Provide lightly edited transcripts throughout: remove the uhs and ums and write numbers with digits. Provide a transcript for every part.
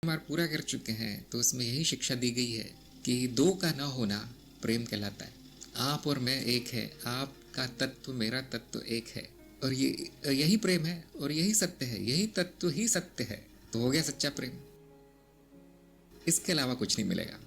मार्ग पूरा कर चुके हैं तो उसमें यही शिक्षा दी गई है कि दो का न होना प्रेम कहलाता है। आप और मैं एक है, आपका तत्व मेरा तत्व एक है, और ये यही प्रेम है और यही सत्य है, यही तत्व ही सत्य है। तो हो गया सच्चा प्रेम, इसके अलावा कुछ नहीं मिलेगा।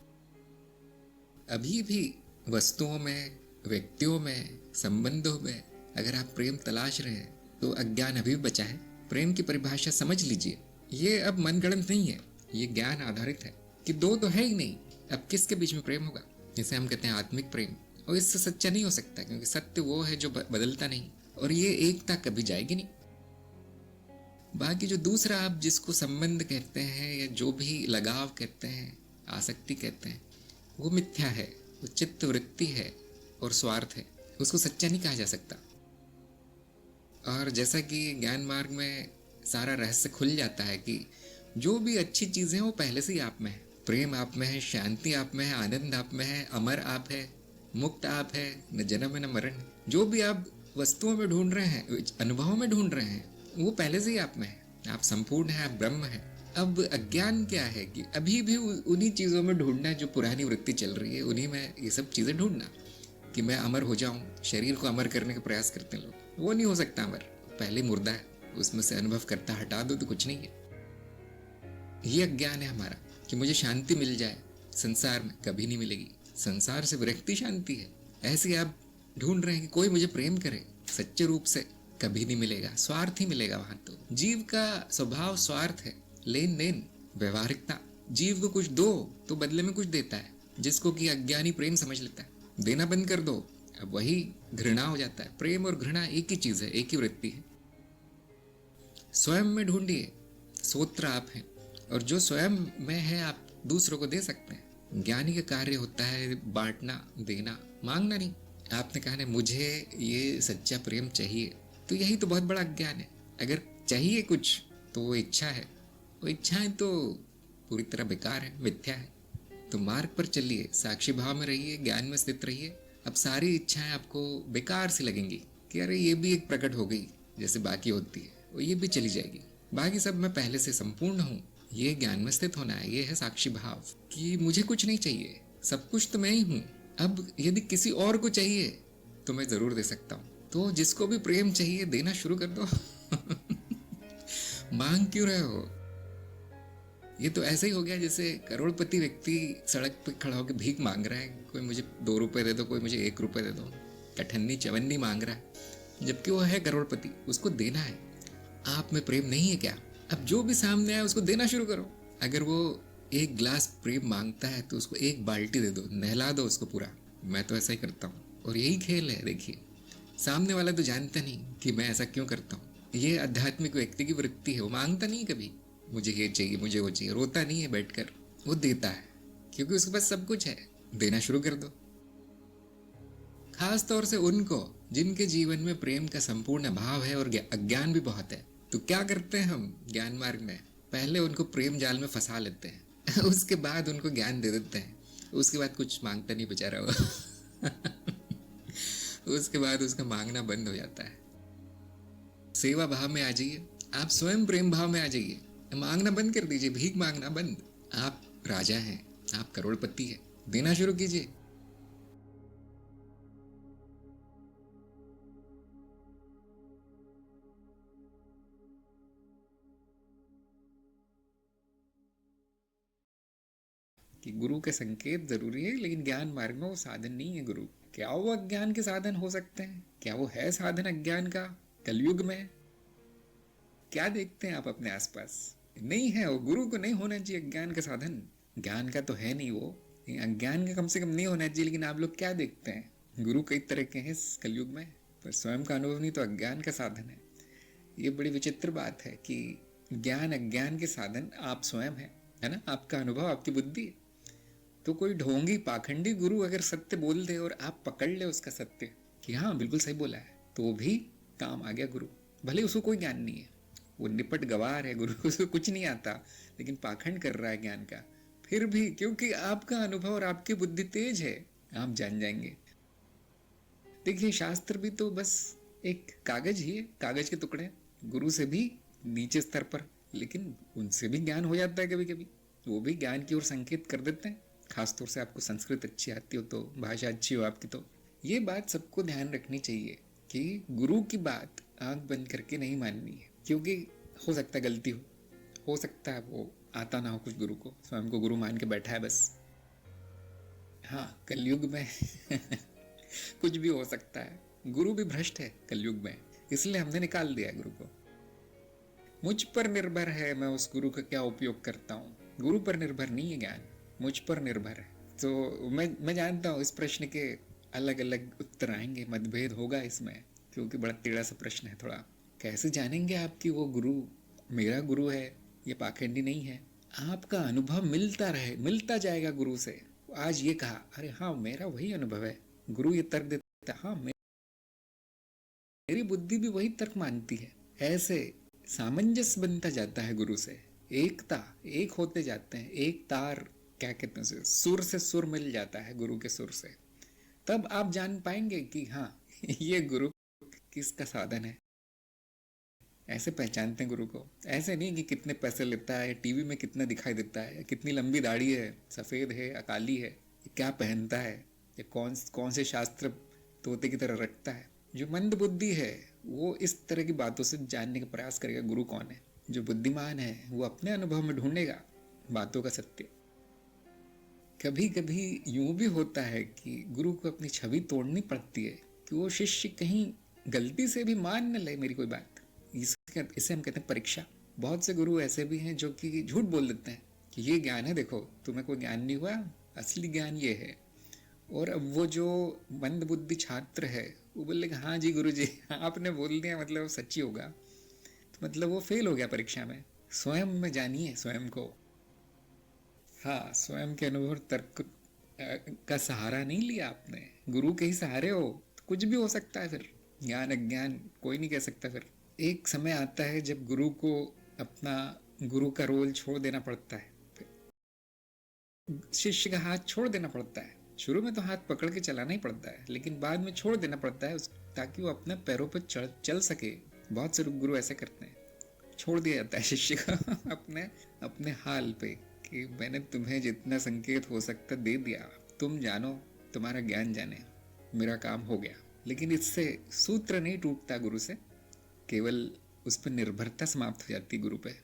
अभी भी वस्तुओं में, व्यक्तियों में, संबंधों में अगर आप प्रेम तलाश रहे हैं तो अज्ञान अभी भी बचा है। प्रेम की परिभाषा समझ लीजिए, ये अब मनगढ़ंत नहीं है, ये ज्ञान आधारित है कि दो तो है ही नहीं, अब किसके बीच में प्रेम होगा, जिसे हम कहते हैं आत्मिक प्रेम। और इससे सच्चा नहीं हो सकता, क्योंकि सत्य वो है जो बदलता नहीं, और ये एकता कभी जाएगी नहीं। बाकी जो दूसरा आप जिसको संबंध कहते हैं या जो भी लगाव कहते हैं, आसक्ति कहते हैं, वो मिथ्या है, वो चित्त वृत्ति है और स्वार्थ है, उसको सच्चा नहीं कहा जा सकता। और जैसा कि ज्ञान मार्ग में सारा रहस्य खुल जाता है कि जो भी अच्छी चीज़ें हैं वो पहले से ही आप में है। प्रेम आप में है, शांति आप में है, आनंद आप में है, अमर आप है, मुक्त आप है, न जन्म है न मरण। जो भी आप वस्तुओं में ढूंढ रहे हैं, अनुभवों में ढूंढ रहे हैं, वो पहले से ही आप में है। आप संपूर्ण है, आप ब्रह्म है। अब अज्ञान क्या है कि अभी भी उन्हीं चीज़ों में ढूंढना है जो पुरानी वृत्ति चल रही है, उन्हीं में ये सब चीज़ें ढूंढना कि मैं अमर हो जाऊं। शरीर को अमर करने का प्रयास करते हैं लोग, वो नहीं हो सकता अमर, पहले मुर्दा है, उसमें से अनुभव करता हटा दो तो कुछ नहीं है। ये अज्ञान है हमारा कि मुझे शांति मिल जाए, संसार में कभी नहीं मिलेगी। संसार से विरक्ति शांति है। ऐसे आप ढूंढ रहे हैं कि कोई मुझे प्रेम करे सच्चे रूप से, कभी नहीं मिलेगा, स्वार्थ ही मिलेगा वहां। तो जीव का स्वभाव स्वार्थ है, लेन देन, व्यवहारिकता। जीव को कुछ दो तो बदले में कुछ देता है, जिसको कि अज्ञानी प्रेम समझ लेता है। देना बंद कर दो, अब वही घृणा हो जाता है। प्रेम और घृणा एक ही चीज है, एक ही वृत्ति है। स्वयं में ढूंढिए, सोत्र आप हैं, और जो स्वयं में है आप दूसरों को दे सकते हैं। ज्ञानी का कार्य होता है बांटना, देना, मांगना नहीं। आपने कहा ना मुझे ये सच्चा प्रेम चाहिए, तो यही तो बहुत बड़ा अज्ञान है। अगर चाहिए कुछ तो वो इच्छा है, वो इच्छाएं तो पूरी तरह बेकार है, मिथ्या है। तो मार्ग पर चलिए, साक्षी भाव में रहिए, ज्ञान में स्थित रहिए। अब सारी इच्छाएं आपको बेकार सी लगेंगी कि अरे ये भी एक प्रकट हो गई जैसे बाकी होती है, वो ये भी चली जाएगी, बाकी सब मैं पहले से संपूर्ण हूँ। ये ज्ञान में स्थित होना है, ये है साक्षी भाव कि मुझे कुछ नहीं चाहिए, सब कुछ तो मैं ही हूँ। अब यदि किसी और को चाहिए तो मैं जरूर दे सकता हूँ। तो जिसको भी प्रेम चाहिए देना शुरू कर दो। मांग क्यों रहे हो? ये तो ऐसे ही हो गया जैसे करोड़पति व्यक्ति सड़क पे खड़ा होकर भीख मांग रहा है, कोई मुझे 2 रुपए दे दो, कोई मुझे 1 रुपए दे दो, कठन्नी चवन्नी मांग रहा है, जबकि वो है करोड़पति, उसको देना है। आप में प्रेम नहीं है क्या? अब जो भी सामने आए उसको देना शुरू करो। अगर वो 1 गिलास प्रेम मांगता है तो उसको 1 बाल्टी दे दो, नहला दो उसको पूरा। मैं तो ऐसा ही करता हूँ, और यही खेल है। देखिए, सामने वाला तो जानता नहीं कि मैं ऐसा क्यों करता हूँ। ये आध्यात्मिक व्यक्ति की वृत्ति है, वो मांगता नहीं कभी मुझे ये चाहिए, मुझे वो चाहिए, रोता नहीं है बैठकर, वो देता है, क्योंकि उसके पास सब कुछ है। देना शुरू कर दो। खास तौर से उनको जिनके जीवन में प्रेम का संपूर्ण अभाव है और अज्ञान भी बहुत है। तो क्या करते हैं हम ज्ञान मार्ग में? पहले उनको प्रेम जाल में फंसा लेते हैं उसके बाद उनको ज्ञान दे देते हैं। उसके बाद कुछ मांगता नहीं बेचारा वो उसके बाद उसका मांगना बंद हो जाता है। सेवा भाव में आ जाइए, आप स्वयं प्रेम भाव में आ जाइए, मांगना बंद कर दीजिए, भीख मांगना बंद। आप राजा हैं, आप करोड़पति हैं, देना शुरू कीजिए। कि गुरु के संकेत जरूरी है, लेकिन ज्ञान मार्ग में वो साधन नहीं है गुरु। क्या वो अज्ञान के साधन हो सकते हैं? क्या वो है साधन अज्ञान का कलयुग में? क्या देखते हैं आप अपने आसपास? नहीं है वो। गुरु को नहीं होना चाहिए अज्ञान का साधन। ज्ञान का तो है नहीं वो, अज्ञान का कम से कम नहीं होना चाहिए। लेकिन आप लोग क्या देखते हैं? गुरु कई तरह के हैं इस कलयुग में, पर स्वयं का अनुभव नहीं तो अज्ञान का साधन है। ये बड़ी विचित्र बात है कि ज्ञान अज्ञान के साधन आप स्वयं है ना, आपका अनुभव, आपकी बुद्धि। तो कोई ढोंगी पाखंडी गुरु अगर सत्य बोल दे और आप पकड़ ले उसका सत्य कि हाँ बिल्कुल सही बोला है, तो भी काम आ गया गुरु। भले उसको कोई ज्ञान नहीं है, वो निपट गवार है, गुरु को कुछ नहीं आता, लेकिन पाखंड कर रहा है ज्ञान का, फिर भी क्योंकि आपका अनुभव और आपकी बुद्धि तेज है, आप जान जाएंगे। देखिए, शास्त्र भी तो बस एक कागज ही है, कागज के टुकड़े, गुरु से भी नीचे स्तर पर, लेकिन उनसे भी ज्ञान हो जाता है कभी कभी। वो भी ज्ञान की ओर संकेत कर देते हैं, खासतौर से आपको संस्कृत अच्छी आती हो तो, भाषा अच्छी हो आपकी तो। ये बात सबको ध्यान रखनी चाहिए कि गुरु की बात आंख बंद करके नहीं माननी है, क्योंकि हो सकता है गलती हो सकता है वो आता ना हो कुछ गुरु को, स्वयं को गुरु मान के बैठा है बस। हाँ, कलयुग में कुछ भी हो सकता है, गुरु भी भ्रष्ट है कलयुग में, इसलिए हमने निकाल दिया गुरु को। मुझ पर निर्भर है मैं उस गुरु का क्या उपयोग करता हूँ, गुरु पर निर्भर नहीं है ज्ञान, मुझ पर निर्भर है। तो मैं जानता हूँ इस प्रश्न के अलग अलग उत्तर आएंगे, मतभेद होगा इसमें, क्योंकि बड़ा टेढ़ा सा प्रश्न है थोड़ा। कैसे जानेंगे आप कि वो गुरु मेरा गुरु है, ये पाखंडी नहीं है? आपका अनुभव मिलता रहे, मिलता जाएगा गुरु से। आज ये कहा, अरे हाँ मेरा वही अनुभव है, गुरु ये तर्क देता, हाँ मेरी बुद्धि भी वही तर्क मानती है। ऐसे सामंजस्य बनता जाता है गुरु से, एकता, एक होते जाते हैं, एक तार, क्या कहते हैं उसे, सुर से सुर मिल जाता है गुरु के सुर से। तब आप जान पाएंगे कि हाँ ये गुरु किसका साधन है। ऐसे पहचानते हैं गुरु को, ऐसे नहीं कि कितने पैसे लेता है, टीवी में कितना दिखाई देता है, कितनी लंबी दाढ़ी है, सफ़ेद है, अकाली है, क्या पहनता है, या कौन कौन से शास्त्र तोते की तरह रखता है। जो मंद बुद्धि है वो इस तरह की बातों से जानने का प्रयास करेगा गुरु कौन है। जो बुद्धिमान है वो अपने अनुभव में ढूंढेगा बातों का सत्य। कभी कभी यूं भी होता है कि गुरु को अपनी छवि तोड़नी पड़ती है कि वो शिष्य कहीं गलती से भी मान न ले मेरी कोई बात। इसे हम कहते हैं परीक्षा। बहुत से गुरु ऐसे भी हैं जो कि झूठ बोल देते हैं कि ये ज्ञान है, देखो तुम्हें कोई ज्ञान नहीं हुआ, असली ज्ञान ये है। और अब वो जो मंद बुद्धि छात्र है वो बोलेगा हाँ जी गुरु जी आपने बोल दिया, मतलब सच्ची होगा, तो मतलब वो फेल हो गया परीक्षा में। स्वयं में जानिए स्वयं को। हाँ, स्वयं के अनुभव तर्क का सहारा नहीं लिया आपने, गुरु के ही सहारे हो तो कुछ भी हो सकता है। फिर ज्ञान अज्ञान कोई नहीं कह सकता। फिर एक समय आता है जब गुरु को अपना गुरु का रोल छोड़ देना पड़ता है, शिष्य का हाथ छोड़ देना पड़ता है। शुरू में तो हाथ पकड़ के चलाना ही पड़ता है, लेकिन बाद में छोड़ देना पड़ता है ताकि वो अपने पैरों पर चल सके। बहुत से गुरु ऐसे करते हैं, छोड़ दिया जाता है शिष्य को अपने अपने हाल पे कि मैंने तुम्हें जितना संकेत हो सकता दे दिया, तुम जानो, तुम्हारा ज्ञान जाने, मेरा काम हो गया। लेकिन इससे सूत्र नहीं टूटता गुरु से, केवल उस पर निर्भरता समाप्त हो जाती गुरु पे।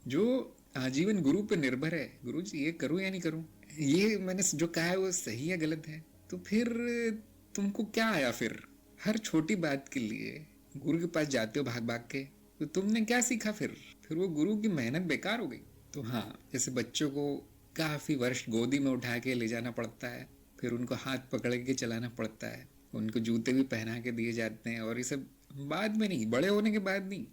जो आजीवन गुरु पे निर्भर है, गुरु जी ये करूं या नहीं करूं, ये मैंने जो कहा है वो सही है गलत है, तो फिर तुमको क्या आया? फिर हर छोटी बात के लिए गुरु के पास जाते हो भाग भाग के, तो तुमने क्या सीखा? फिर वो गुरु की मेहनत बेकार हो गई। तो हाँ, जैसे बच्चों को काफी वर्ष गोदी में उठा के ले जाना पड़ता है, फिर उनको हाथ पकड़ के चलाना पड़ता है, उनको जूते भी पहना के दिए जाते हैं, और ये सब बाद में नहीं, बड़े होने के बाद नहीं,